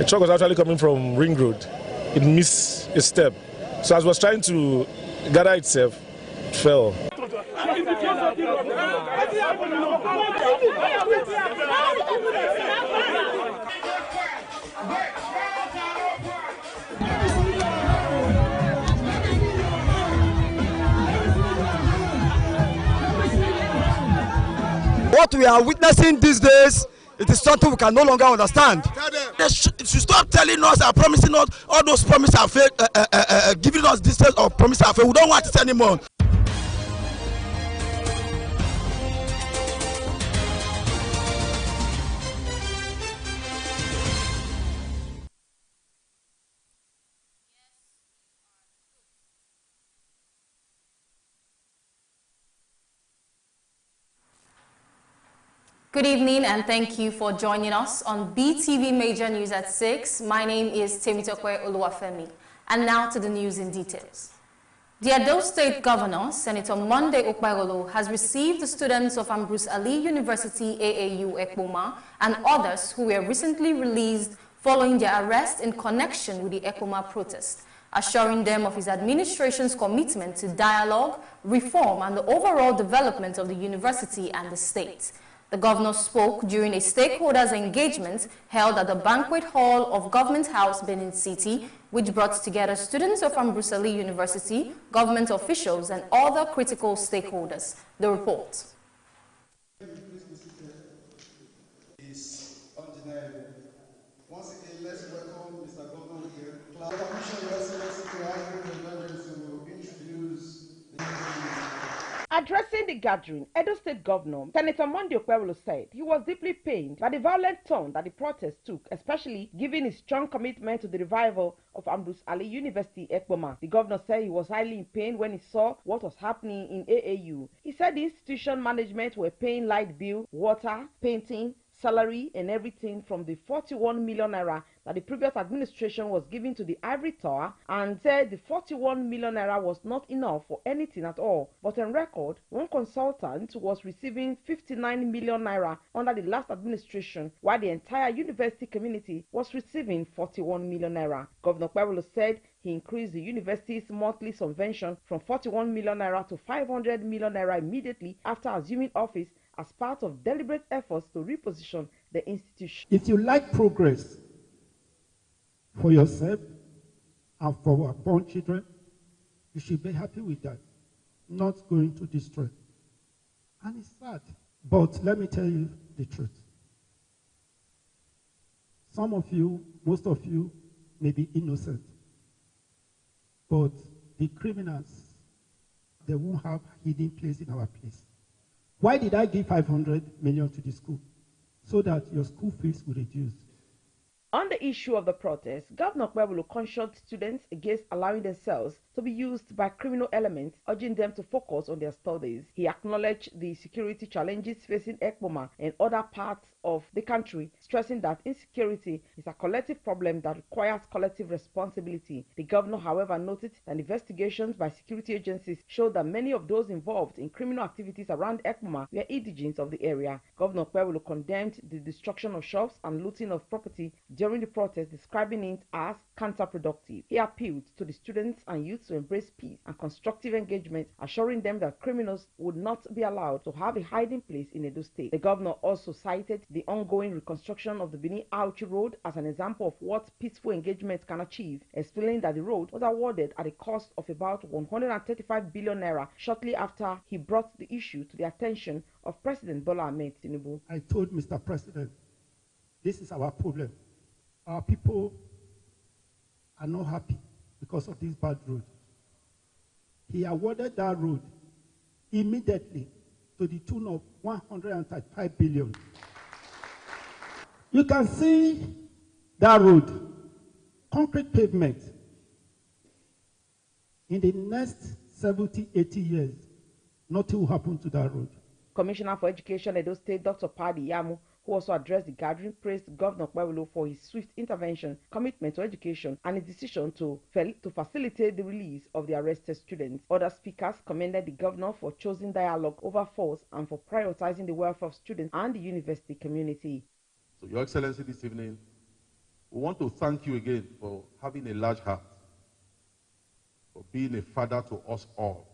truck was actually coming from Ring Road. It missed a step. So as it was trying to gather itself, it fell. What we are witnessing these days, it is something we can no longer understand. They should stop telling us and promising us all those promises are fake, giving us distance of promises are fake. We don't want it anymore. Good evening and thank you for joining us on BTV Major News at 6. My name is Temitokwe Oluwafemi. And now to the news in details. The Edo State Governor, Senator Monday Okpagolo, has received the students of Ambrose Ali University AAU Ekpoma and others who were recently released following their arrest in connection with the Ekpoma protest, assuring them of his administration's commitment to dialogue, reform, and the overall development of the university and the state. The governor spoke during a stakeholders engagement held at the banquet hall of Government House, Benin City, which brought together students of Ambrose Ali University, government officials, and other critical stakeholders. The report. Is undeniable. Once again, let's welcome Mr. Governor here. Commission, Your Excellency, to ask you to introduce the Addressing the gathering, Edo State Governor Senator Monday Okpagolo said he was deeply pained by the violent turn that the protest took, especially given his strong commitment to the revival of Ambrose Ali University Ekpoma. The governor said he was highly in pain when he saw what was happening in AAU. He said the institution management were paying light bill, water, painting, salary and everything from the 41 million naira that the previous administration was giving to the Ivory Tower, and said the 41 million naira was not enough for anything at all. But on record, one consultant was receiving 59 million naira under the last administration, while the entire university community was receiving 41 million naira. Governor Okpagolo said he increased the university's monthly subvention from 41 million naira to 500 million naira immediately after assuming office, as part of deliberate efforts to reposition the institution. If you like progress for yourself and for our born children, you should be happy with that, not going to destroy. And it's sad, but let me tell you the truth. Some of you, most of you, may be innocent, but the criminals, they won't have hidden place in our place. Why did I give 500 million to the school? So that your school fees will reduce. On the issue of the protest, Governor Okpagolo cautioned students against allowing themselves to be used by criminal elements, urging them to focus on their studies. He acknowledged the security challenges facing Ekpoma and other parts of the country, stressing that insecurity is a collective problem that requires collective responsibility. The governor, however, noted that investigations by security agencies showed that many of those involved in criminal activities around Ekpoma were indigents of the area. Governor Okpagolo condemned the destruction of shops and looting of property during the protest, describing it as counterproductive. He appealed to the students and youth to embrace peace and constructive engagement, assuring them that criminals would not be allowed to have a hiding place in Edo State. The governor also cited the ongoing reconstruction of the Benin-Auchi Road as an example of what peaceful engagement can achieve, explaining that the road was awarded at a cost of about 135 billion naira shortly after he brought the issue to the attention of President Bola Ahmed Tinubu. I told Mr. President, this is our problem. Our people are not happy because of this bad road. He awarded that road immediately to the tune of 135 billion. You can see that road, concrete pavement. In the next 70, 80 years, nothing will happen to that road. Commissioner for Education, Edo State, Dr. Padi Yamu, who also addressed the gathering, praised Governor Okpagolo for his swift intervention, commitment to education, and his decision to facilitate the release of the arrested students. Other speakers commended the governor for choosing dialogue over force and for prioritizing the welfare of students and the university community. So, Your Excellency, this evening, We want to thank you again for having a large heart, for being a father to us all,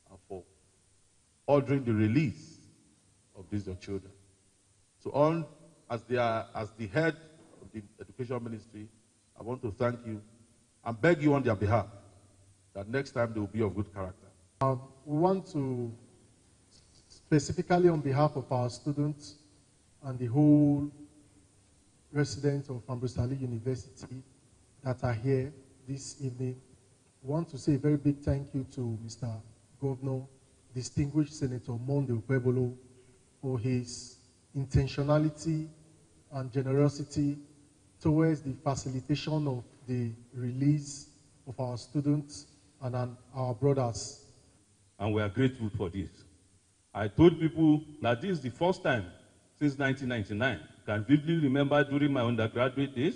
and for ordering the release of these your children. So as the head of the Education Ministry, I want to thank you and beg you on their behalf that next time they will be of good character. We want to, specifically on behalf of our students and the whole residents of Ambrose Ali University that are here this evening, we want to say a very big thank you to Mr. Governor, distinguished Senator Monday Okpebholo, for his intentionality and generosity towards the facilitation of the release of our students and our brothers. And we are grateful for this. I told people that this is the first time since 1999. I can vividly remember during my undergraduate days,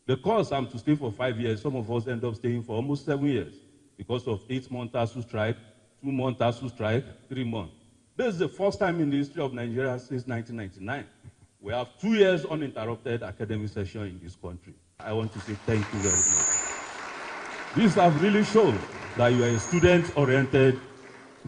the course I'm to stay for 5 years, some of us end up staying for almost 7 years because of 8-month ASU strike, 2-month ASU strike, 3 months. This is the first time in the history of Nigeria since 1999. We have 2 years uninterrupted academic session in this country. I want to say thank you very much. These have really shown that you are a student-oriented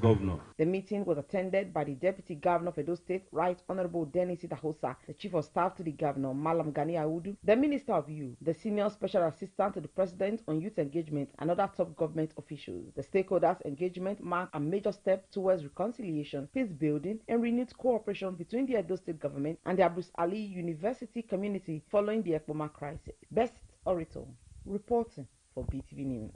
governor. The meeting was attended by the Deputy Governor of Edo State, Right Honorable Dennis Idahosa, the Chief of Staff to the Governor, Malam Gani Audu, the Minister of Youth, the Senior Special Assistant to the President on Youth Engagement, and other top government officials. The stakeholders' engagement marked a major step towards reconciliation, peace building, and renewed cooperation between the Edo State government and the Ambrose Ali University community following the Ekpoma crisis. Best Orator, reporting for BTV News.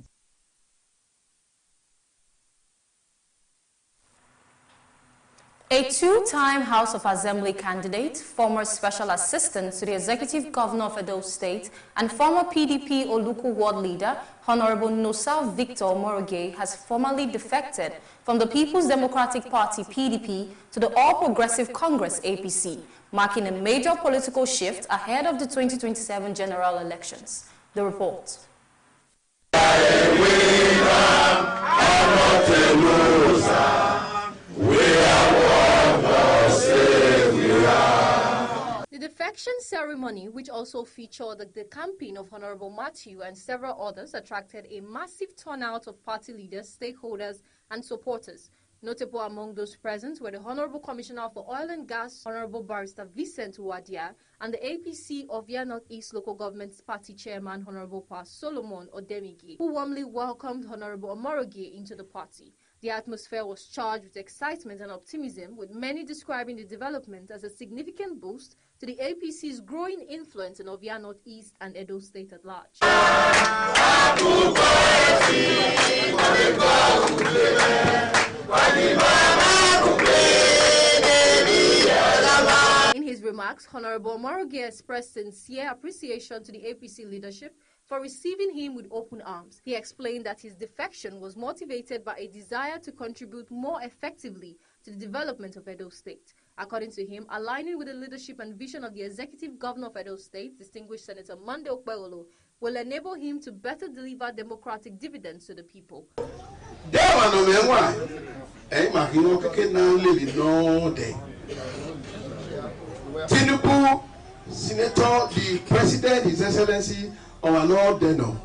A two-time House of Assembly candidate, former Special Assistant to the Executive Governor of Edo State, and former PDP Oluku Ward Leader, Honorable Nosa Victor Omoroge, has formally defected from the People's Democratic Party, PDP, to the All Progressive Congress, APC, marking a major political shift ahead of the 2027 general elections. The report. The defection ceremony, which also featured the campaign of Honorable Matthew and several others, attracted a massive turnout of party leaders, stakeholders, and supporters. Notable among those present were the Honorable Commissioner for Oil and Gas, Honorable Barrister Vincent Wadia, and the APC of Ovia Northeast Local Government's Party Chairman, Honorable Pa Solomon Odemigi, who warmly welcomed Honorable Omoroge into the party. The atmosphere was charged with excitement and optimism, with many describing the development as a significant boost to the APC's growing influence in Ovia Northeast and Edo State at large. In his remarks, Honorable Omoroge expressed sincere appreciation to the APC leadership for receiving him with open arms. He explained that his defection was motivated by a desire to contribute more effectively to the development of Edo State. According to him, aligning with the leadership and vision of the Executive Governor of Edo State, distinguished Senator Monday Okpebholo, will enable him to better deliver democratic dividends to the people. Tinubu, Senator, the President, His Excellency, our Lord Deno.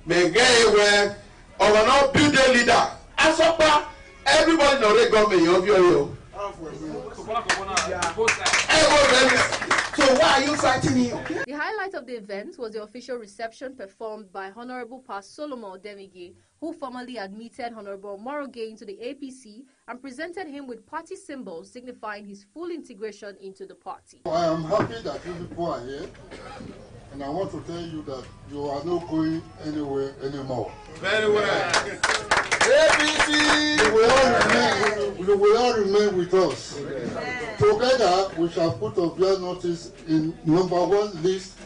Megay, our Lord Building Leader. Asopa, everybody know the government of you. So why are you fighting him? The highlight of the event was the official reception performed by Honorable Pa Solomon Odemigi, who formally admitted Honorable Omoroge into the APC and presented him with party symbols signifying his full integration into the party. I am happy that you people are here, and I want to tell you that you are not going anywhere anymore. Very well. APC! You will all remain with us. Together, we shall put Ovia Northeast in #1 list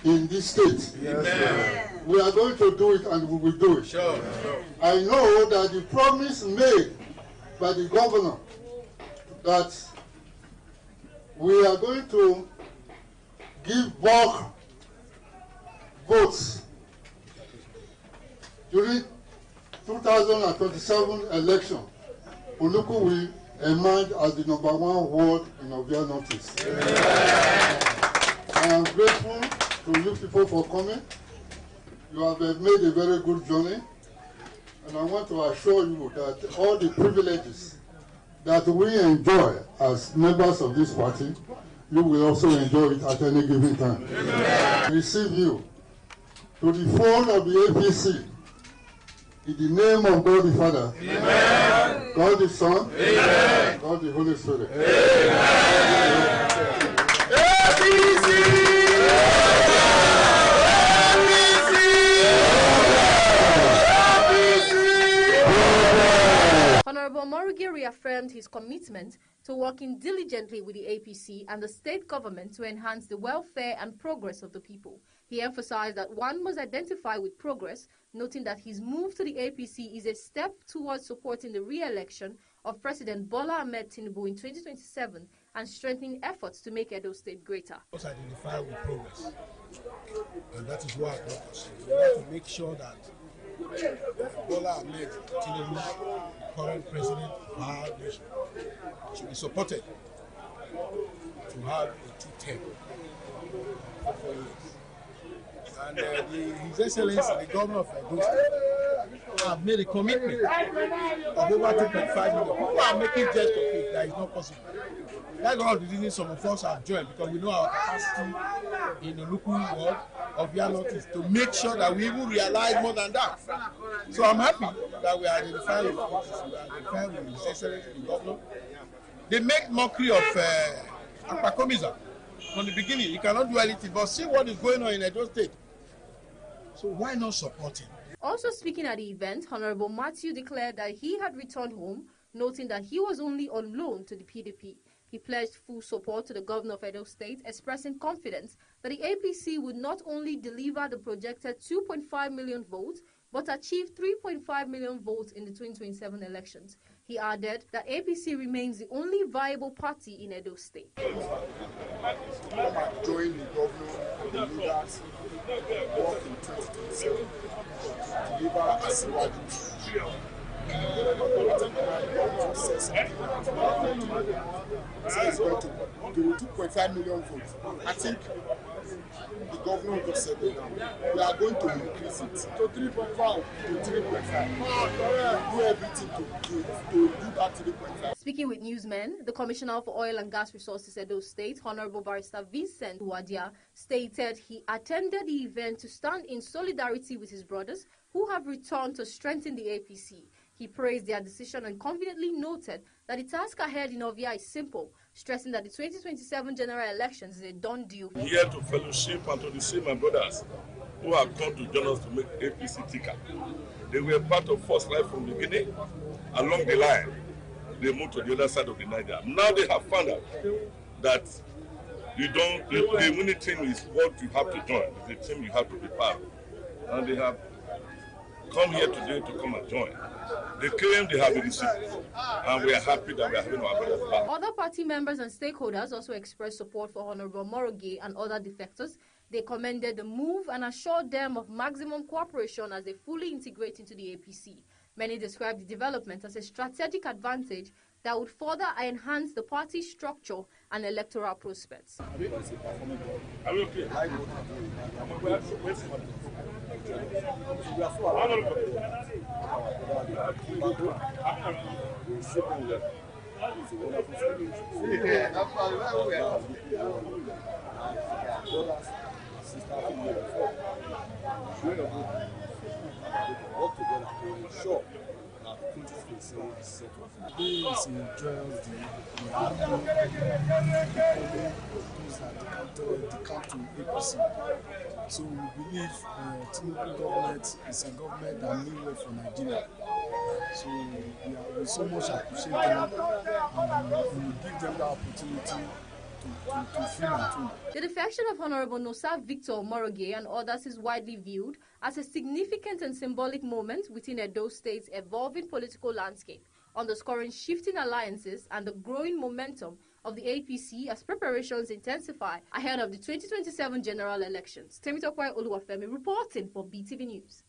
in this state. Yes. We are going to do it, and we will do it. Sure. I know that the promise made by the governor that we are going to give bulk votes during 2027 election. Oluku will emerge as the #1 ward in Ovia Northeast. I am grateful to you people for coming. You have made a very good journey. And I want to assure you that all the privileges that we enjoy as members of this party, you will also enjoy it at any given time. Amen. Receive you to the throne of the APC in the name of God the Father, Amen. God the Son, Amen. God the Holy Spirit. Amen. APC! Honorable Moroge reaffirmed his commitment to working diligently with the APC and the state government to enhance the welfare and progress of the people. He emphasized that one must identify with progress, noting that his move to the APC is a step towards supporting the re-election of President Bola Ahmed Tinubu in 2027 and strengthening efforts to make Edo State greater. Must identify with progress, and that is what brought us. We have to make sure that Bola Ahmed Tinubu, the current president of our nation, should be supported to have a two-term for 4 years. And His Excellency, the governor of Edo State, have made a commitment of over 2.5 million. People are making jest of it that is not possible. That's one of the reasons some of us have joined, because we know our capacity in the local world of Via Northeast to make sure that we even realize more than that. So I'm happy that we are identifying with politics, we are identifying with His Excellency, the governor. They make mockery of Akpakomiza from the beginning. You cannot do anything, but see what is going on in Edo State. So why not support him? Also speaking at the event, Honorable Matthew declared that he had returned home, noting that he was only on loan to the PDP. He pledged full support to the governor of Edo State, expressing confidence that the APC would not only deliver the projected 2.5 million votes, but achieve 3.5 million votes in the 2027 elections. He added that APC remains the only viable party in Edo State. Join the governor, the leaders, work in 2027 to deliver a Siwaju. It's going to do 2.5 million votes. I think the governor just said it now. We are going to increase it to 3.5. To 3.5. We'll do everything to do that 3.5. Speaking with newsmen, the Commissioner for Oil and Gas Resources Edo State, Honorable Barrister Vincent Wadia, stated he attended the event to stand in solidarity with his brothers who have returned to strengthen the APC. He praised their decision and confidently noted that the task ahead in Ovia is simple, stressing that the 2027 general elections is a done deal. Here to fellowship and to receive my brothers who have come to join us to make APC thicker. They were part of First Life from the beginning. Along the line, they moved to the other side of the Niger. Now they have found out that the winning team is what you have to join. It's a team you have to be part of. And they have come here today to come and join. They claim they have a receipt, and we are happy that we are having our brothers back. Other party members and stakeholders also expressed support for Honorable Moroge and other defectors. They commended the move and assured them of maximum cooperation as they fully integrate into the APC. Many described the development as a strategic advantage that would further enhance the party's structure and electoral prospects. Are we okay? This enjoys the happy the captain APC. So we believe Tinubu government is a government that means well for Nigeria. So we so much appreciate them and we give them the opportunity to film at home. The defection of Honorable Nosa Victor Moroge and others is widely viewed as a significant and symbolic moment within Edo State's evolving political landscape, underscoring shifting alliances and the growing momentum of the APC as preparations intensify ahead of the 2027 general elections. Temitope Oluwafemi reporting for Beetv News.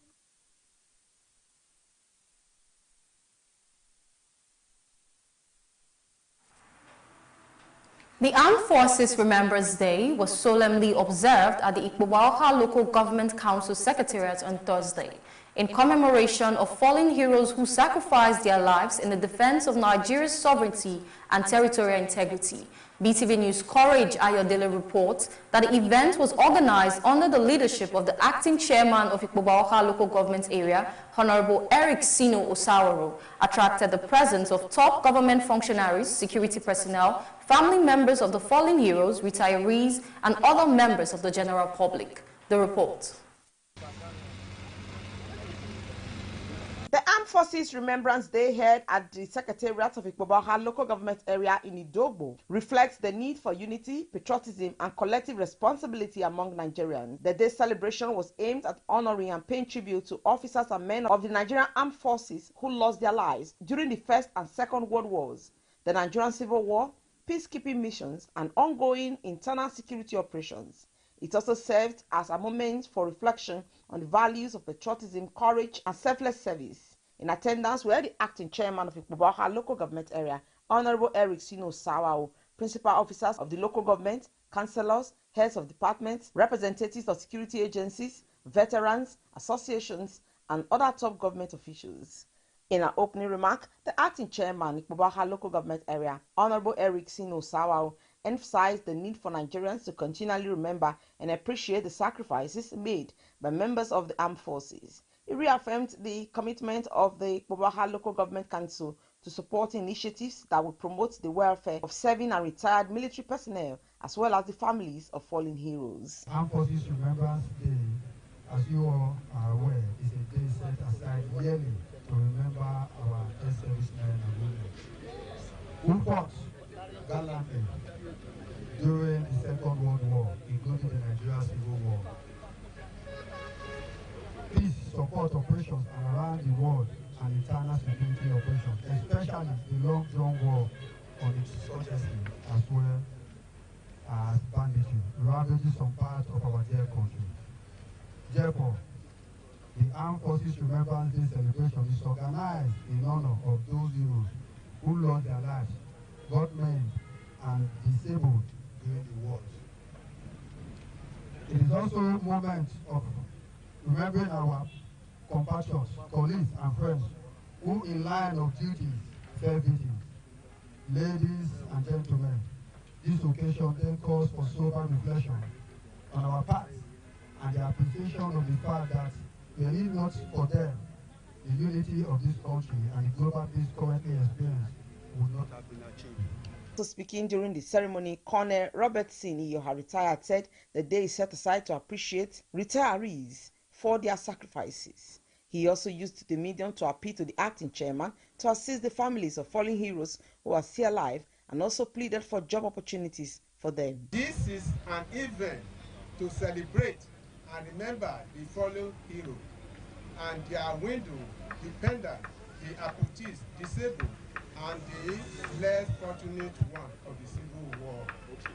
The Armed Forces Remembrance Day was solemnly observed at the Ikpobaoha Local Government Council Secretariat on Thursday, in commemoration of fallen heroes who sacrificed their lives in the defense of Nigeria's sovereignty and territorial integrity. BTV News Courage Ayodele reports that the event was organized under the leadership of the acting chairman of Ikpobaoha Local Government Area, Honorable Eric Sino Osaworo, attracted the presence of top government functionaries, security personnel, family members of the fallen heroes, retirees, and other members of the general public. The report. The Armed Forces Remembrance Day held at the Secretariat of Ikpobaoha Local Government Area in Idogbo reflects the need for unity, patriotism, and collective responsibility among Nigerians. The day's celebration was aimed at honoring and paying tribute to officers and men of the Nigerian Armed Forces who lost their lives during the First and Second World Wars, the Nigerian Civil War, peacekeeping missions, and ongoing internal security operations. It also served as a moment for reflection on the values of patriotism, courage, and selfless service. In attendance were the acting chairman of Ikpobaoha Local Government Area, Honorable Eric Sino Osaworo, principal officers of the local government, councillors, heads of departments, representatives of security agencies, veterans, associations, and other top government officials. In an opening remark, the acting chairman, Ikpobaoha Local Government Area, Honorable Eric Sino Osaworo, emphasized the need for Nigerians to continually remember and appreciate the sacrifices made by members of the armed forces. He reaffirmed the commitment of the Ikpobaoha Local Government Council to support initiatives that will promote the welfare of serving and retired military personnel as well as the families of fallen heroes. Armed Forces Remembrance Day, as you all are aware, is a day set aside yearly to remember our ex-servicemen and women who fought gallantly during the Second World War, including the Nigerian Civil War. Peace support operations around the world and internal security operations, especially the long-drawn war on insurgency as well as banditry, ravaging some parts of our dear country. Therefore, the Armed Forces Remembrance Day celebration is organized in honor of those heroes who lost their lives, got maimed, and disabled during the wars. It is also a moment of remembering our compatriots, colleagues, and friends who, in line of duty, fell victims. Ladies and gentlemen, this occasion then calls for sober reflection on our part and the appreciation of the fact that were it not for them, the unity of this country and the global peace currently experienced would not have been achieved. Speaking during the ceremony, Colonel Robertson Iyoha retired said the day is set aside to appreciate retirees for their sacrifices. He also used the medium to appeal to the acting chairman to assist the families of fallen heroes who are still alive and also pleaded for job opportunities for them. This is an event to celebrate and remember the fallen heroes and their widow, dependent, the amputees, disabled, and the less fortunate one of the Civil War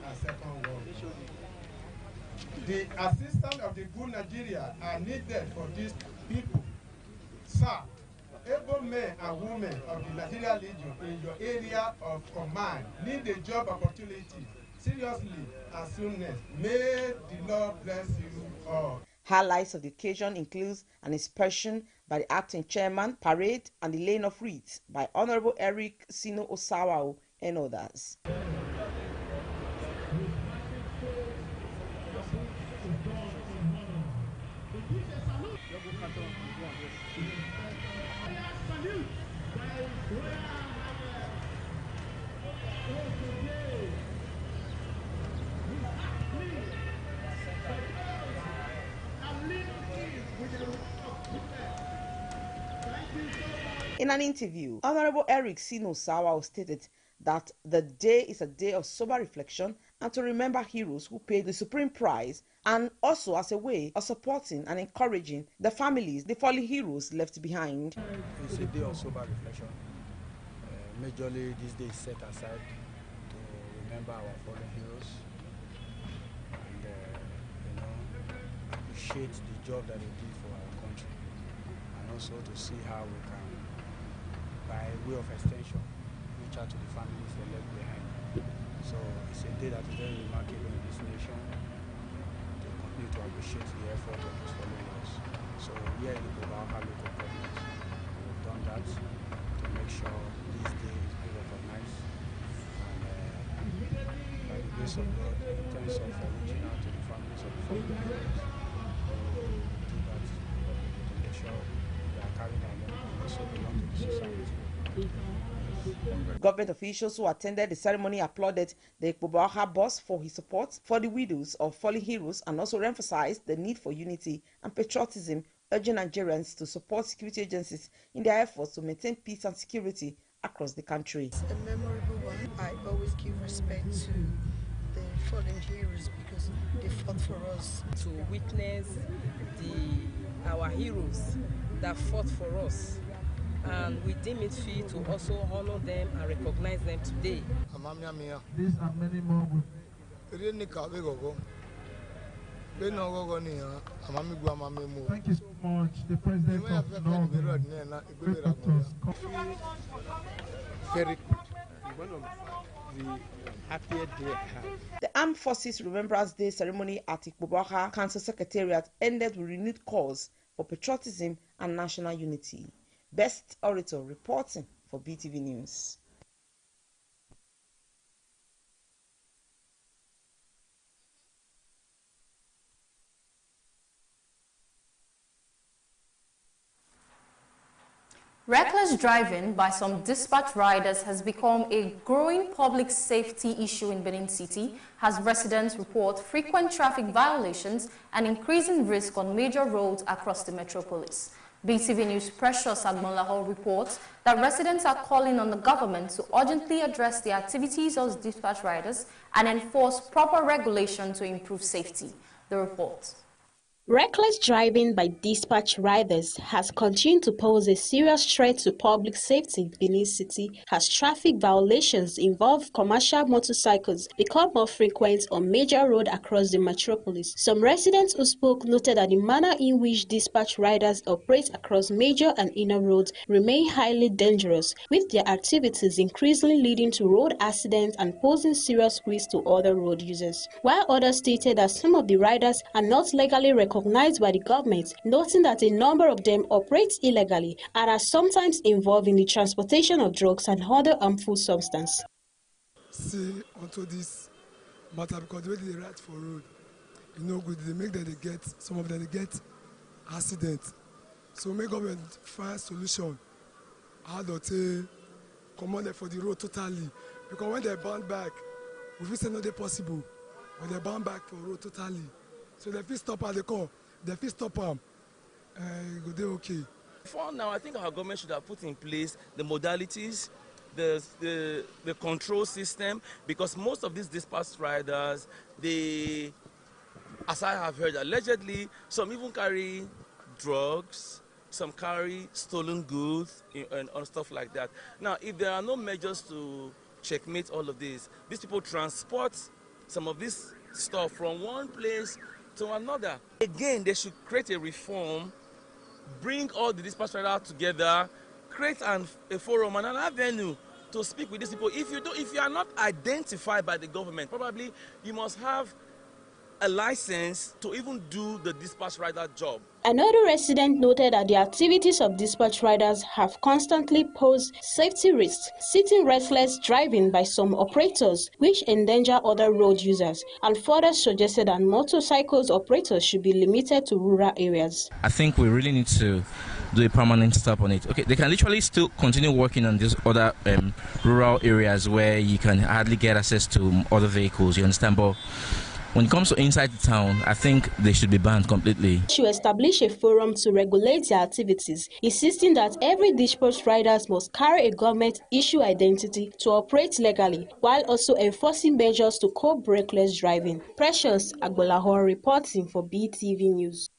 and Second World War. The assistance of the good Nigeria are needed for these people. Sir, able men and women of the Nigeria Legion in your area of command need a job opportunity seriously as soon as. May the Lord bless you all. Highlights of the occasion include an inspection by the acting chairman, parade, and the laying of wreaths by Honorable Eric Sino Osaworo and others. In an interview, Honorable Eric Sino Osaworo stated that the day is a day of sober reflection and to remember heroes who paid the supreme price, and also as a way of supporting and encouraging the families, the fallen heroes left behind. It's a day of sober reflection. Majorly, this day is set aside to remember our fallen heroes and appreciate the job that they did for our country, and also to see how we can, by way of extension, reach out to the families they left behind. So it's a day that is very remarkable in this nation. To continue to appreciate the effort of its followers. So here in the Bobaha local government, we've done that to make sure this day is being recognized. And by the grace of God, in terms of reaching out to the families of the fallen heroes, we do that to make sure they are carried along and also belong to the society. Government officials who attended the ceremony applauded the Ekpobaha boss for his support for the widows of fallen heroes and also emphasized the need for unity and patriotism, urging Nigerians to support security agencies in their efforts to maintain peace and security across the country. It's a memorable one. I always give respect to the fallen heroes because they fought for us. To witness our heroes that fought for us. And we deem it fit to also honor them and recognize them today. These and many more will Thank you so much, the President of Norway. Very good. One of the happiest day I had. The Armed Forces Remembrance Day ceremony at Ekpobaha Council Secretariat ended with renewed calls for patriotism and national unity. Best Orator reporting for BTV News. Reckless driving by some dispatch riders has become a growing public safety issue in Benin City, as residents report frequent traffic violations and increasing risk on major roads across the metropolis. BTV News' Precious Agmonlaho reports that residents are calling on the government to urgently address the activities of dispatch riders and enforce proper regulation to improve safety. The report. Reckless driving by dispatch riders has continued to pose a serious threat to public safety in Benin City as traffic violations involve commercial motorcycles become more frequent on major roads across the metropolis. Some residents who spoke noted that the manner in which dispatch riders operate across major and inner roads remain highly dangerous, with their activities increasingly leading to road accidents and posing serious risks to other road users. While others stated that some of the riders are not legally recognized by the government, noting that a number of them operate illegally and are sometimes involved in the transportation of drugs and other harmful substances. See onto this matter because the way they ride for road, good. They make that they get some of them they get accidents. So make government find solution how to come on for the road totally. Because when they bound back, we feel say not possible. When they bound back for road totally. So the first stop at the call, the first stop go they okay. For now, I think our government should have put in place the modalities, the control system, because most of these dispatch riders, they, as I have heard, allegedly, some even carry drugs, some carry stolen goods and stuff like that. Now, if there are no measures to checkmate all of this, these people transport some of this stuff from one place to another. Again, they should create a reform, bring all the dispatch riders together, create a forum and an avenue to speak with these people. If you are not identified by the government, probably you must have a license to even do the dispatch rider job. Another resident noted that the activities of dispatch riders have constantly posed safety risks, citing reckless driving by some operators, which endanger other road users, and further suggested that motorcycles operators should be limited to rural areas. I think we really need to do a permanent stop on it. Okay, they can literally still continue working on these other rural areas where you can hardly get access to other vehicles, you understand, but when it comes to inside the town, I think they should be banned completely. To establish a forum to regulate their activities, insisting that every dispatch riders must carry a government-issue identity to operate legally, while also enforcing measures to curb reckless driving. Precious Agbolahor reporting for BTV News.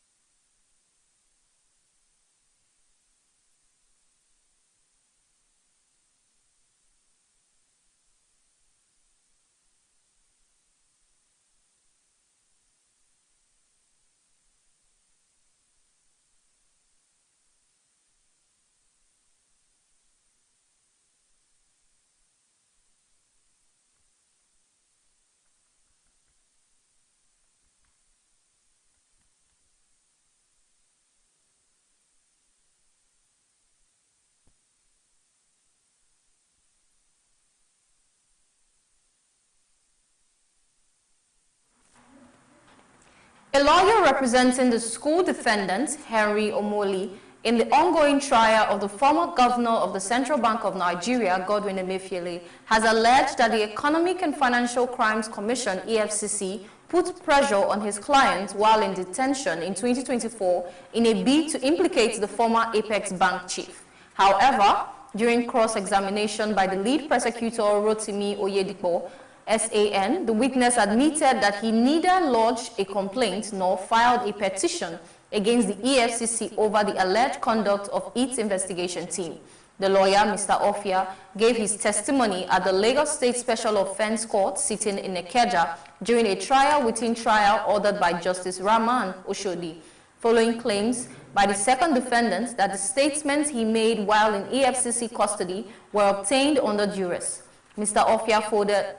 A lawyer representing the school defendant, Henry Omoli, in the ongoing trial of the former governor of the Central Bank of Nigeria, Godwin Emefiele, has alleged that the Economic and Financial Crimes Commission, EFCC, put pressure on his client while in detention in 2024 in a bid to implicate the former Apex Bank chief. However, during cross-examination by the lead prosecutor, Rotimi Oyedipo, SAN, the witness admitted that he neither lodged a complaint nor filed a petition against the EFCC over the alleged conduct of its investigation team. The lawyer, Mr. Ofia, gave his testimony at the Lagos State Special Offense Court sitting in Ikeja during a trial within trial ordered by Justice Rahman Oshodi, following claims by the second defendant that the statements he made while in EFCC custody were obtained under duress. Mr. Ofia further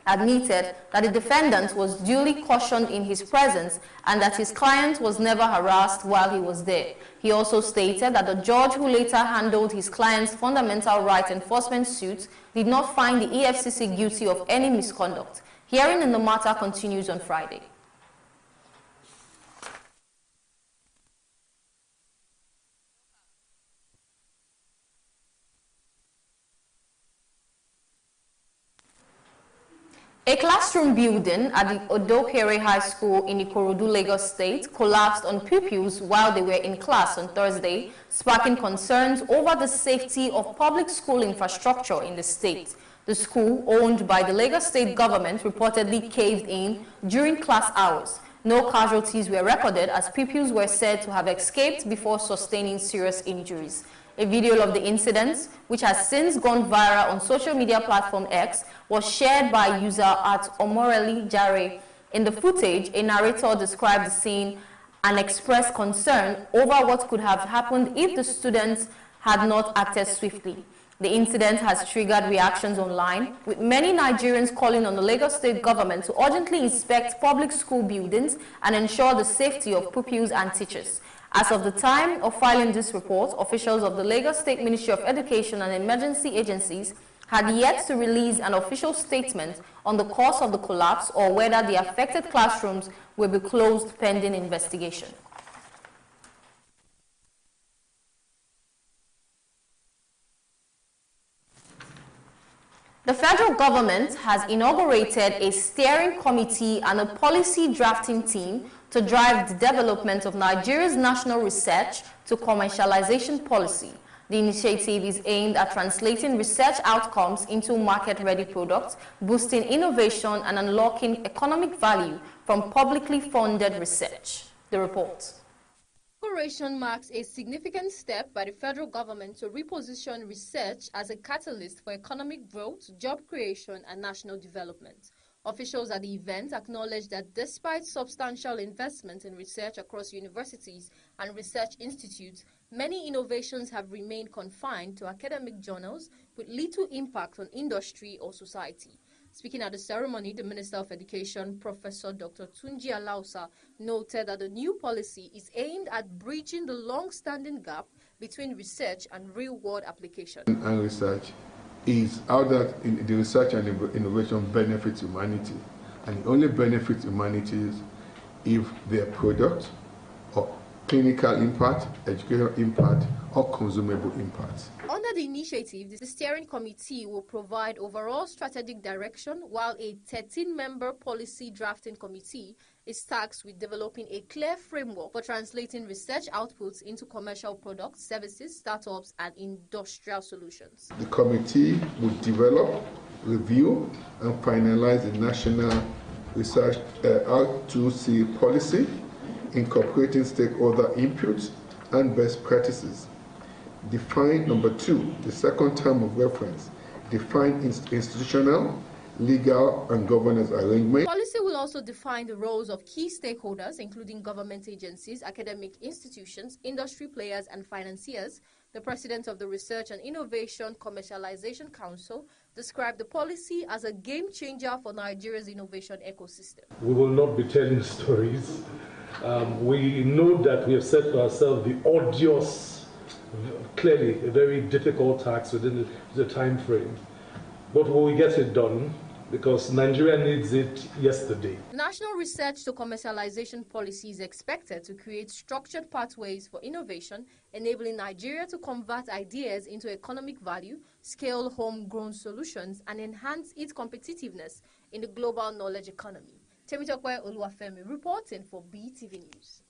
admitted that the defendant was duly cautioned in his presence and that his client was never harassed while he was there. He also stated that the judge who later handled his client's fundamental right enforcement suit did not find the EFCC guilty of any misconduct. Hearing in the matter continues on Friday. A classroom building at the Odokere High School in Ikorodu, Lagos State collapsed on pupils while they were in class on Thursday, sparking concerns over the safety of public school infrastructure in the state. The school, owned by the Lagos State government, reportedly caved in during class hours. No casualties were recorded as pupils were said to have escaped before sustaining serious injuries. A video of the incident, which has since gone viral on social media platform X, was shared by user at Omoreli Jare. In the footage, a narrator described the scene and expressed concern over what could have happened if the students had not acted swiftly. The incident has triggered reactions online, with many Nigerians calling on the Lagos State government to urgently inspect public school buildings and ensure the safety of pupils and teachers. As of the time of filing this report, officials of the Lagos State Ministry of Education and emergency agencies had yet to release an official statement on the cause of the collapse or whether the affected classrooms will be closed pending investigation. The federal government has inaugurated a steering committee and a policy drafting team to drive the development of Nigeria's national research to commercialization policy. The initiative is aimed at translating research outcomes into market-ready products, boosting innovation and unlocking economic value from publicly funded research. The report. The inauguration marks a significant step by the federal government to reposition research as a catalyst for economic growth, job creation, and national development. Officials at the event acknowledged that despite substantial investment in research across universities and research institutes, many innovations have remained confined to academic journals with little impact on industry or society. Speaking at the ceremony, the Minister of Education, Professor Dr. Tunji Alausa, noted that the new policy is aimed at bridging the long-standing gap between research and real-world application. And research is how that the research and innovation benefits humanity, and it only benefits humanities if their product or clinical impact, educational impact, or consumable impact. Under the initiative, the steering committee will provide overall strategic direction, while a 13-member policy drafting committee is tasked with developing a clear framework for translating research outputs into commercial products, services, startups, and industrial solutions. The committee will develop, review, and finalize the national research R2C policy, incorporating stakeholder inputs and best practices. Define, number 2, the second term of reference, define institutional, legal, and governance arrangement. Policy will also define the roles of key stakeholders, including government agencies, academic institutions, industry players, and financiers. The president of the Research and Innovation Commercialization Council described the policy as a game changer for Nigeria's innovation ecosystem. We will not be telling stories. We know that we have set for ourselves the arduous, clearly a very difficult task within the time frame. But when we get it done, because Nigeria needs it yesterday. National research to commercialization policy is expected to create structured pathways for innovation, enabling Nigeria to convert ideas into economic value, scale homegrown solutions, and enhance its competitiveness in the global knowledge economy. Temitope Oluwafemi reporting for Beetv News.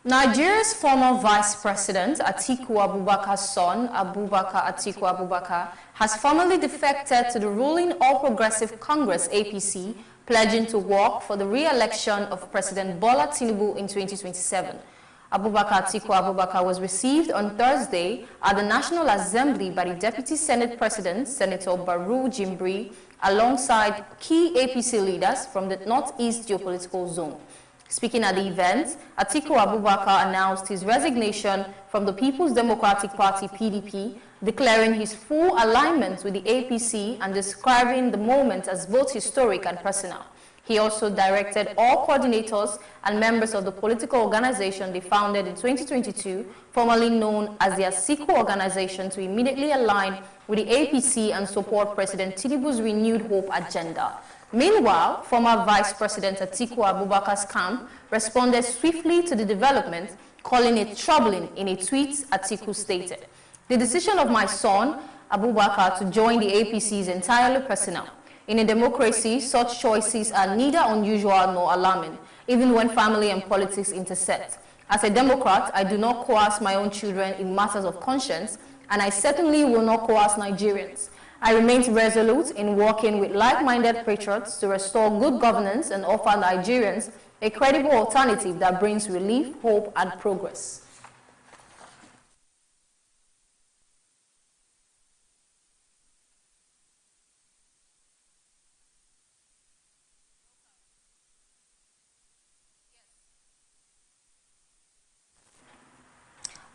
Nigeria's former Vice President Atiku Abubakar's son, Abubakar Atiku Abubakar, has formally defected to the ruling All Progressive Congress (APC), pledging to work for the re-election of President Bola Tinubu in 2027. Abubakar Atiku Abubakar was received on Thursday at the National Assembly by the Deputy Senate President, Senator Baru Jimbri, alongside key APC leaders from the Northeast geopolitical zone. Speaking at the event, Atiku Abubakar announced his resignation from the People's Democratic Party (PDP), declaring his full alignment with the APC and describing the moment as both historic and personal. He also directed all coordinators and members of the political organization they founded in 2022, formerly known as the Atiku organization, to immediately align with the APC and support President Tinubu's renewed hope agenda. Meanwhile, former Vice President Atiku Abubakar's camp responded swiftly to the development, calling it troubling in a tweet. Atiku stated, "The decision of my son, Abubakar, to join the APC is entirely personal. In a democracy, such choices are neither unusual nor alarming, even when family and politics intersect. As a Democrat, I do not coerce my own children in matters of conscience, and I certainly will not coerce Nigerians. I remain resolute in working with like-minded patriots to restore good governance and offer Nigerians a credible alternative that brings relief, hope, and progress."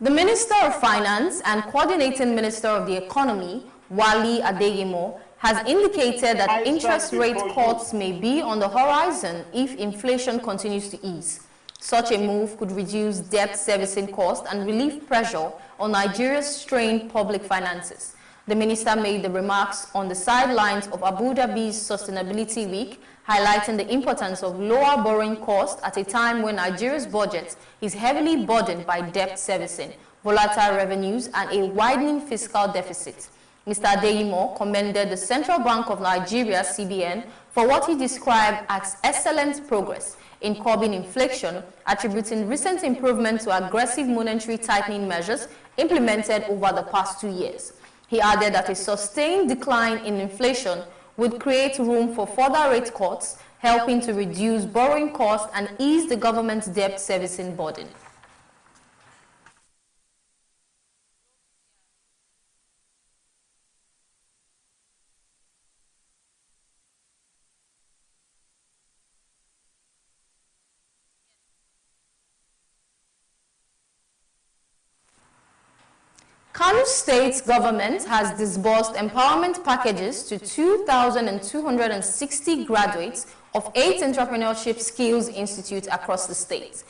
The Minister of Finance and Coordinating Minister of the Economy, Wali Adeyemo, has indicated that interest rate cuts may be on the horizon if inflation continues to ease. Such a move could reduce debt servicing costs and relieve pressure on Nigeria's strained public finances. The minister made the remarks on the sidelines of Abu Dhabi's Sustainability Week, highlighting the importance of lower borrowing costs at a time when Nigeria's budget is heavily burdened by debt servicing, volatile revenues, and a widening fiscal deficit. Mr. Adeyemo commended the Central Bank of Nigeria, CBN, for what he described as excellent progress in curbing inflation, attributing recent improvement to aggressive monetary tightening measures implemented over the past 2 years. He added that a sustained decline in inflation would create room for further rate cuts, helping to reduce borrowing costs and ease the government's debt servicing burden. Kano State government has disbursed empowerment packages to 2,260 graduates of 8 entrepreneurship skills institutes across the state,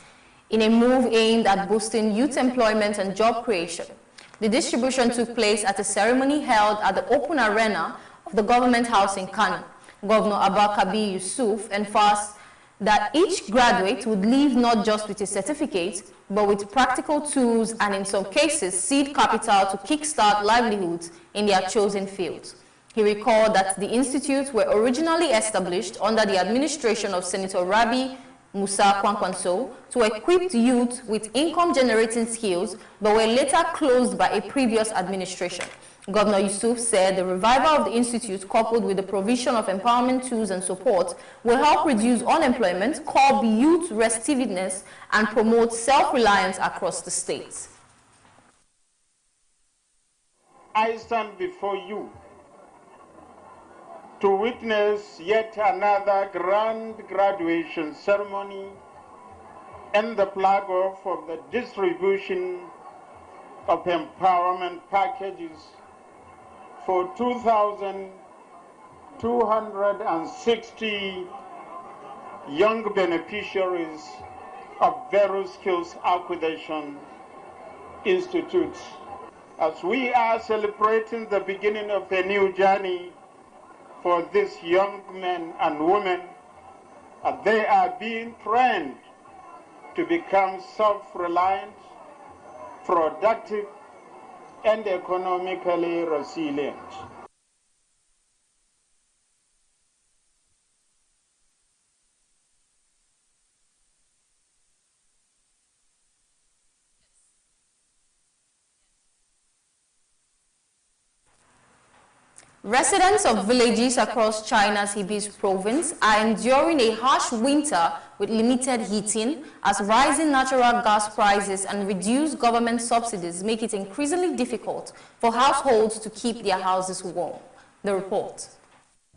in a move aimed at boosting youth employment and job creation. The distribution took place at a ceremony held at the open arena of the Government House in Kano. Governor Abba Kabir Yusuf emphasized that each graduate would leave not just with a certificate, but with practical tools and, in some cases, seed capital to kickstart livelihoods in their chosen fields. He recalled that the institutes were originally established under the administration of Senator Rabi Musa Kwankwanso to equip youth with income-generating skills, but were later closed by a previous administration. Governor Yusuf said the revival of the institute, coupled with the provision of empowerment tools and support, will help reduce unemployment, curb youth restiveness, and promote self-reliance across the state. I stand before you to witness yet another grand graduation ceremony and the flag off of the distribution of empowerment packages for 2,260 young beneficiaries of various skills acquisition institutes As we are celebrating the beginning of a new journey for these young men and women, they are being trained to become self-reliant, productive, and economically resilient. Residents of villages across China's Hebei province are enduring a harsh winter with limited heating as rising natural gas prices and reduced government subsidies make it increasingly difficult for households to keep their houses warm. The report.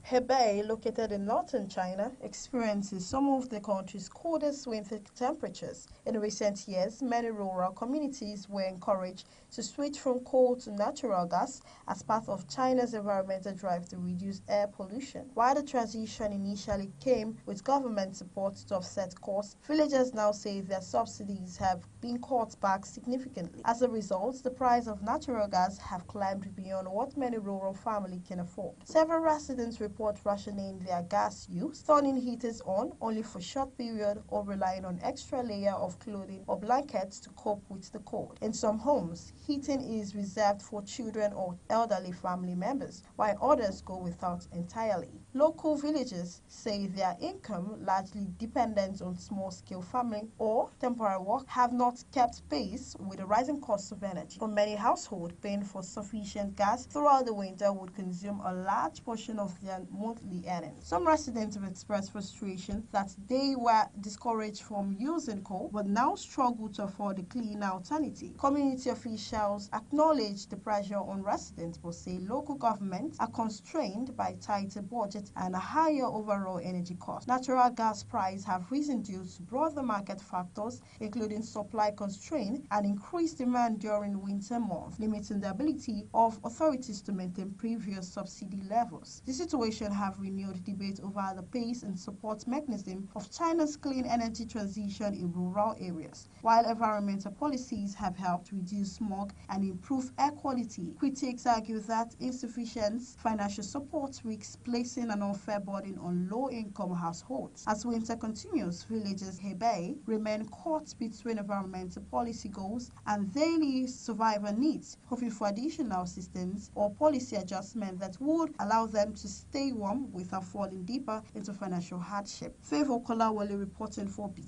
Hebei, located in northern China, experiences some of the country's coldest winter temperatures. In recent years, many rural communities were encouraged to switch from coal to natural gas as part of China's environmental drive to reduce air pollution. While the transition initially came with government support to offset costs, villagers now say their subsidies have been cut back significantly. As a result, the price of natural gas have climbed beyond what many rural families can afford. Several residents report rationing their gas use, turning heaters on only for short period or relying on extra layer of clothing or blankets to cope with the cold. In some homes, heating is reserved for children or elderly family members, while others go without entirely. Local villagers say their income, largely dependent on small-scale farming or temporary work, have not kept pace with the rising costs of energy. For many households, paying for sufficient gas throughout the winter would consume a large portion of their monthly earnings. Some residents have expressed frustration that they were discouraged from using coal but now struggle to afford a clean alternative. Community officials acknowledge the pressure on residents but say local governments are constrained by tighter budgets and a higher overall energy cost. Natural gas prices have risen due to broader market factors including supply constraint and increased demand during winter months, limiting the ability of authorities to maintain previous subsidy levels. The situation have renewed debate over the pace and support mechanism of China's clean energy transition in rural areas. While environmental policies have helped reduce smog and improve air quality, critics argue that insufficient financial support risks placing an unfair burden on low-income households. As winter continues, villagers Hebei remain caught between environmental policy goals and daily survival needs, hoping for additional assistance or policy adjustment that would allow them to stay warm without falling deeper into financial hardship. Favor Kolawole reporting for B.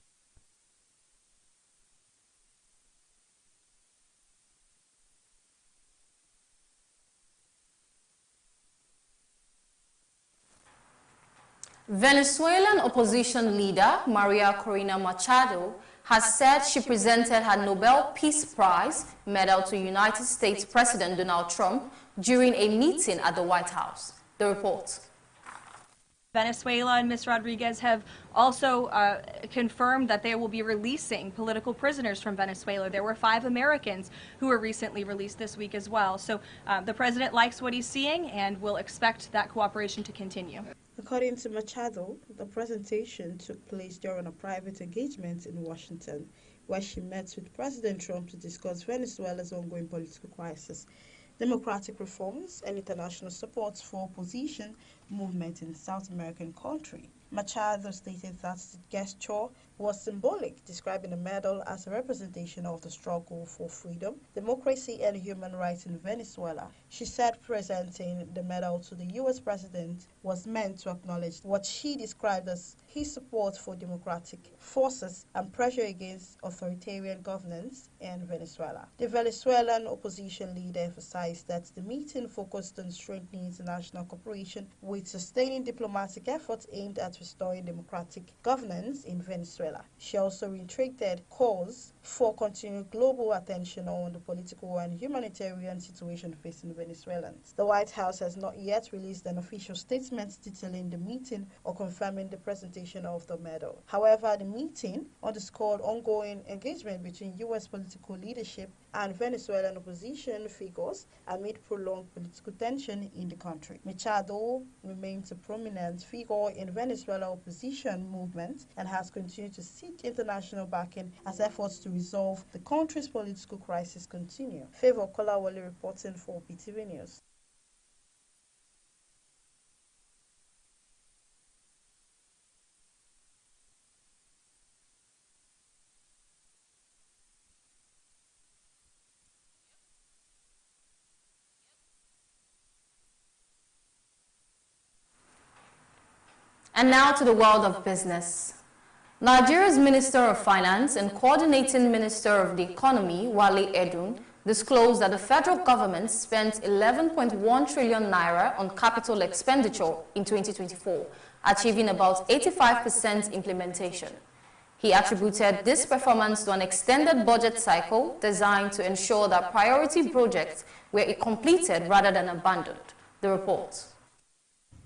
Venezuelan opposition leader Maria Corina Machado has said she presented her Nobel Peace Prize medal to United States President Donald Trump during a meeting at the White House. The report. Venezuela and Ms. Rodriguez have also confirmed that they will be releasing political prisoners from Venezuela. There were 5 Americans who were recently released this week as well. So the president likes what he's seeing and will expect that cooperation to continue. According to Machado, the presentation took place during a private engagement in Washington, where she met with President Trump to discuss Venezuela's ongoing political crisis, democratic reforms, and international support for opposition movement in the South American country. Machado stated that the gesture was symbolic, describing the medal as a representation of the struggle for freedom, democracy, and human rights in Venezuela. She said presenting the medal to the U.S. president was meant to acknowledge what she described as his support for democratic forces and pressure against authoritarian governance in Venezuela. The Venezuelan opposition leader emphasized that the meeting focused on strengthening international cooperation with sustaining diplomatic efforts aimed at restoring democratic governance in Venezuela. She also reiterated calls for continued global attention on the political and humanitarian situation facing Venezuelans. The White House has not yet released an official statement detailing the meeting or confirming the presentation of the medal. However, the meeting underscored ongoing engagement between U.S. political leadership and Venezuelan opposition figures amid prolonged political tension in the country. Machado remains a prominent figure in Venezuela opposition movement and has continued to seek international backing as efforts to resolve the country's political crisis continue. Favor Kolawole reporting for Beetv News. And now to the world of business. Nigeria's Minister of Finance and Coordinating Minister of the Economy, Wale Edun, disclosed that the federal government spent 11.1 trillion naira on capital expenditure in 2024, achieving about 85% implementation. He attributed this performance to an extended budget cycle designed to ensure that priority projects were completed rather than abandoned. The report.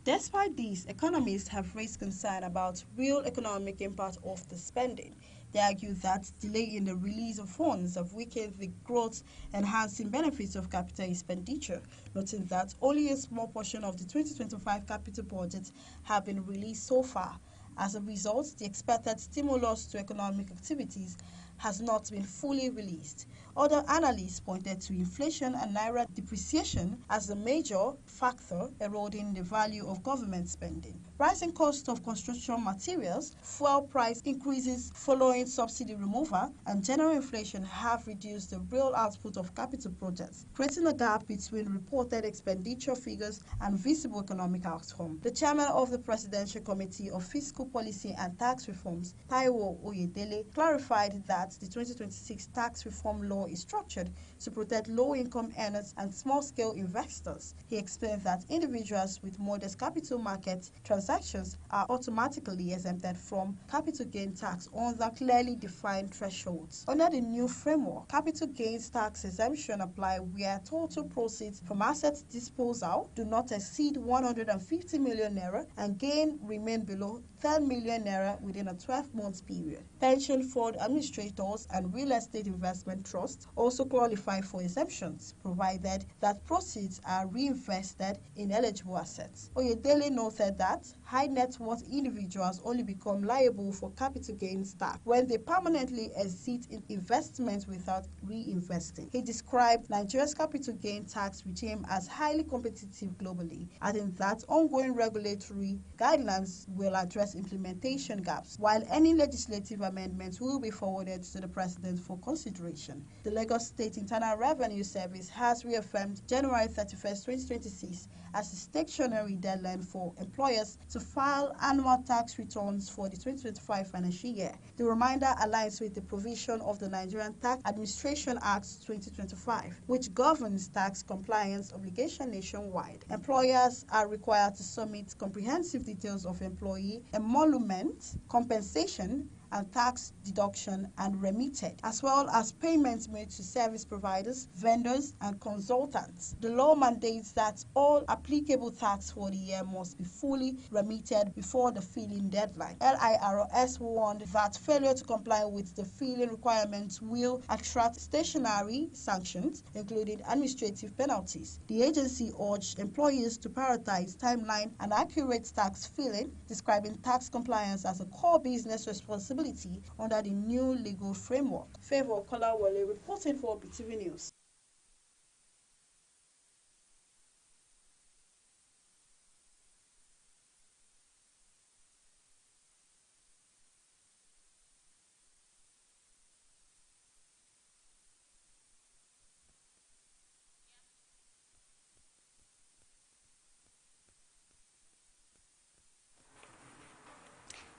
Despite this, economists have raised concern about real economic impact of the spending. They argue that delay in the release of funds have weakened the growth-enhancing benefits of capital expenditure, noting that only a small portion of the 2025 capital budget have been released so far. As a result, the expected stimulus to economic activities has not been fully released. Other analysts pointed to inflation and naira depreciation as a major factor eroding the value of government spending. Rising cost of construction materials, fuel price increases following subsidy removal, and general inflation have reduced the real output of capital projects, creating a gap between reported expenditure figures and visible economic outcome. The chairman of the Presidential Committee of Fiscal Policy and Tax Reforms, Taiwo Oyedele, clarified that the 2026 tax reform law is structured to protect low-income earners and small-scale investors. He explained that individuals with modest capital market transactions are automatically exempted from capital gain tax under clearly defined thresholds. Under the new framework, capital gains tax exemption apply where total proceeds from asset disposal do not exceed 150 million naira and gain remain below 10 million naira within a 12-month period. Pension fund administrators and real estate investment trusts also qualify for exemptions, provided that proceeds are reinvested in eligible assets. Oyedele noted that high net worth individuals only become liable for capital gains tax when they permanently exit in investments without reinvesting. He described Nigeria's capital gain tax regime as highly competitive globally, adding that ongoing regulatory guidelines will address implementation gaps, while any legislative amendments will be forwarded to the President for consideration. The Lagos State Internal Revenue Service has reaffirmed January 31st, 2026 as a stationary deadline for employers to file annual tax returns for the 2025 financial year. The reminder aligns with the provision of the Nigerian Tax Administration Act 2025, which governs tax compliance obligation nationwide. Employers are required to submit comprehensive details of employee emolument, compensation, and tax deduction and remitted, as well as payments made to service providers, vendors, and consultants. The law mandates that all applicable tax for the year must be fully remitted before the filing deadline. LIRS warned that failure to comply with the filing requirements will attract stationary sanctions, including administrative penalties. The agency urged employees to prioritize timeline and accurate tax filing, describing tax compliance as a core business responsibility under the new legal framework. Favor Kolawole reporting for Beetv News.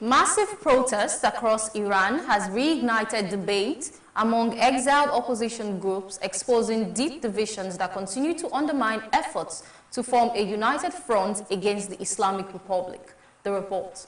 Massive protests across Iran has reignited debate among exiled opposition groups, exposing deep divisions that continue to undermine efforts to form a united front against the Islamic Republic. The report.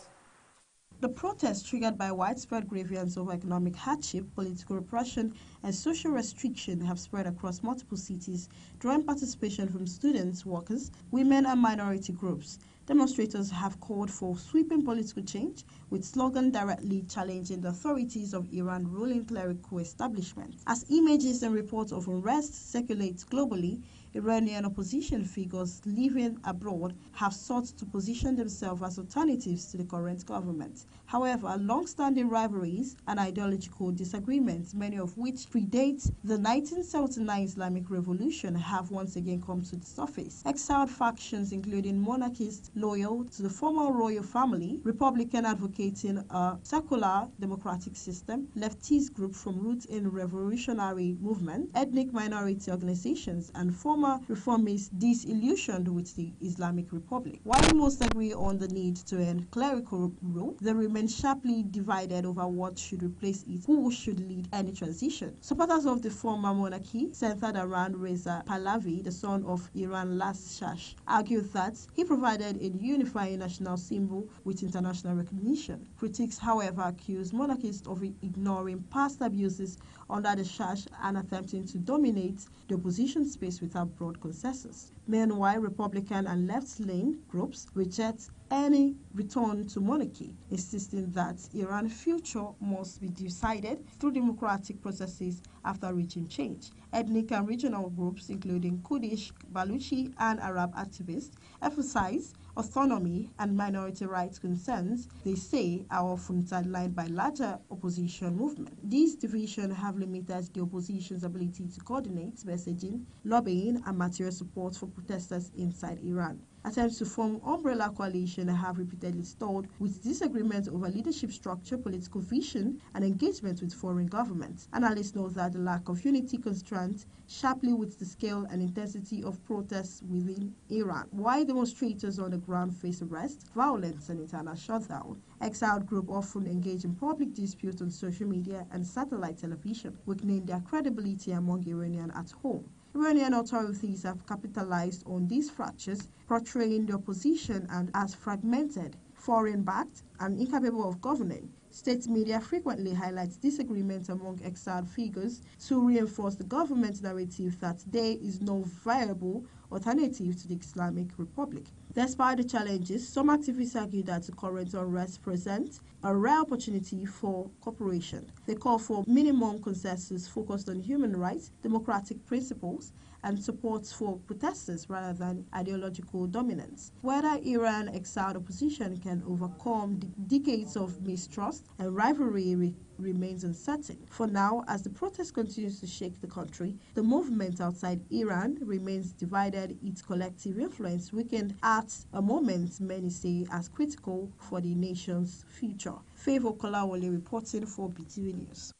The protests, triggered by widespread grievance over economic hardship, political repression, and social restriction, have spread across multiple cities, drawing participation from students, workers, women, and minority groups. Demonstrators have called for sweeping political change, with slogans directly challenging the authorities of Iran's ruling clerical establishment. As images and reports of unrest circulate globally, Iranian opposition figures living abroad have sought to position themselves as alternatives to the current government. However, long-standing rivalries and ideological disagreements, many of which predate the 1979 Islamic Revolution, have once again come to the surface. Exiled factions, including monarchists loyal to the former royal family, Republican advocating a secular democratic system, leftist groups from roots in revolutionary movement, ethnic minority organizations, and former reformists disillusioned with the Islamic Republic. While most agree on the need to end clerical rule, they remain sharply divided over what should replace it, who should lead any transition. Supporters of the former monarchy, centered around Reza Pahlavi, the son of Iran's last Shah, argued that he provided a unifying national symbol with international recognition. Critics, however, accuse monarchists of ignoring past abuses under the Shah and attempting to dominate the opposition space without broad consensus. Meanwhile, Republican and left-leaning groups reject any return to monarchy, insisting that Iran's future must be decided through democratic processes after reaching change. Ethnic and regional groups, including Kurdish, Baluchi, and Arab activists, emphasize autonomy and minority rights concerns they say are often sidelined by larger opposition movements. These divisions have limited the opposition's ability to coordinate messaging, lobbying, and material support for protesters inside Iran. Attempts to form umbrella coalition have repeatedly stalled, with disagreements over leadership structure, political vision, and engagement with foreign governments. Analysts note that the lack of unity constrains sharply with the scale and intensity of protests within Iran. While demonstrators on the ground face arrest, violence, and internal shutdown, exiled groups often engage in public disputes on social media and satellite television, weakening their credibility among Iranians at home. Iranian authorities have capitalized on these fractures, portraying the opposition as fragmented, foreign-backed, and incapable of governing. State media frequently highlights disagreements among exiled figures to reinforce the government's narrative that there is no viable alternative to the Islamic Republic. Despite the challenges, some activists argue that the current unrest presents a rare opportunity for cooperation. They call for minimum consensus focused on human rights, democratic principles, and support for protesters rather than ideological dominance. Whether Iran exiled opposition can overcome decades of mistrust and rivalry remains uncertain. For now, as the protest continues to shake the country, the movement outside Iran remains divided, its collective influence weakened at a moment many say as critical for the nation's future. Favor Kolawole reporting for Beetv News.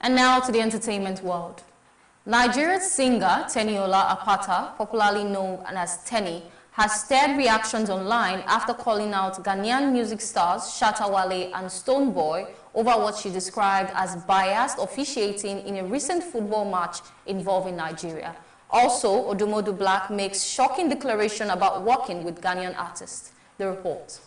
And now to the entertainment world. Nigeria's singer Teniola Apata, popularly known as Tenny, has stirred reactions online after calling out Ghanaian music stars Shatta Wale and Stonebwoy over what she described as biased officiating in a recent football match involving Nigeria. Also, Odumodu Black makes shocking declaration about working with Ghanaian artists. The report.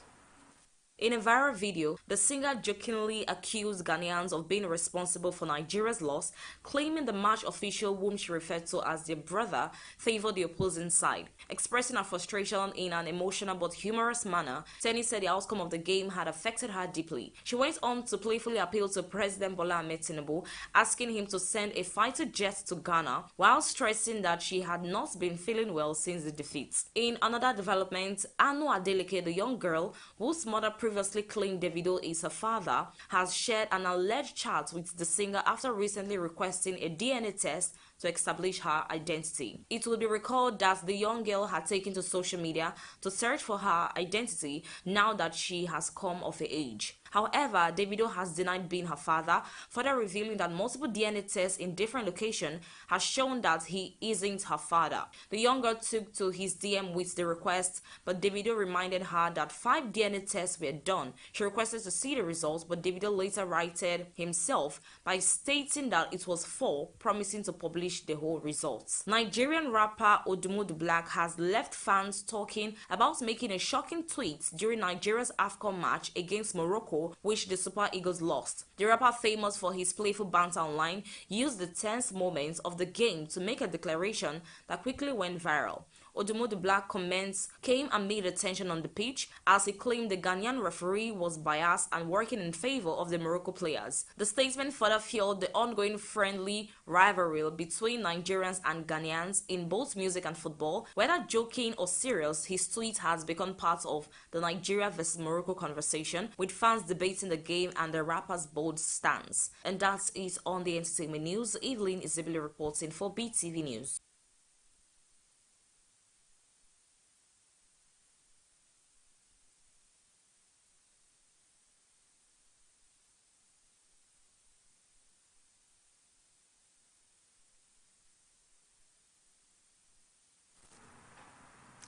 In a viral video, the singer jokingly accused Ghanaians of being responsible for Nigeria's loss, claiming the match official, whom she referred to as their brother, favored the opposing side. Expressing her frustration in an emotional but humorous manner, Tenny said the outcome of the game had affected her deeply. She went on to playfully appeal to President Bola Ahmed Tinubu, asking him to send a fighter jet to Ghana, while stressing that she had not been feeling well since the defeat. In another development, Anu Adeleke, the young girl whose mother previously claimed Davido is her father, has shared an alleged chat with the singer after recently requesting a DNA test to establish her identity. It will be recalled that the young girl had taken to social media to search for her identity now that she has come of age. However, Davido has denied being her father, further revealing that multiple DNA tests in different locations has shown that he isn't her father. The young girl took to his DM with the request, but Davido reminded her that 5 DNA tests were done. She requested to see the results, but Davido later righted himself by stating that it was 4, promising to publish embellish the whole results. Nigerian rapper Odumodu Black has left fans talking about making a shocking tweet during Nigeria's AFCON match against Morocco, which the Super Eagles lost. The rapper, famous for his playful banter online, used the tense moments of the game to make a declaration that quickly went viral. Odumodu Black comments came amid attention on the pitch as he claimed the Ghanaian referee was biased and working in favor of the Morocco players. The statement further fueled the ongoing friendly rivalry between Nigerians and Ghanaians in both music and football. Whether joking or serious, his tweet has become part of the Nigeria vs Morocco conversation, with fans debating the game and the rapper's bold stance. And that is on the entertainment news. Evelyn Isabella reporting for BTV News.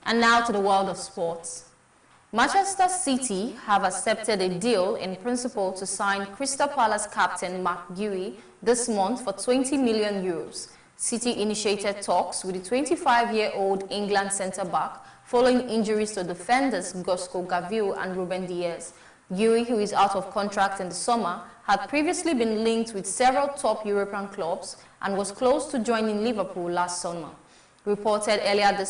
And now to the world of sports. Manchester City have accepted a deal in principle to sign Crystal Palace captain Mark Guehi this month for €20 million. City initiated talks with the 25-year-old England centre-back following injuries to defenders Gosco Gavil and Ruben Diaz. Guehi, who is out of contract in the summer, had previously been linked with several top European clubs and was close to joining Liverpool last summer. Reported earlier this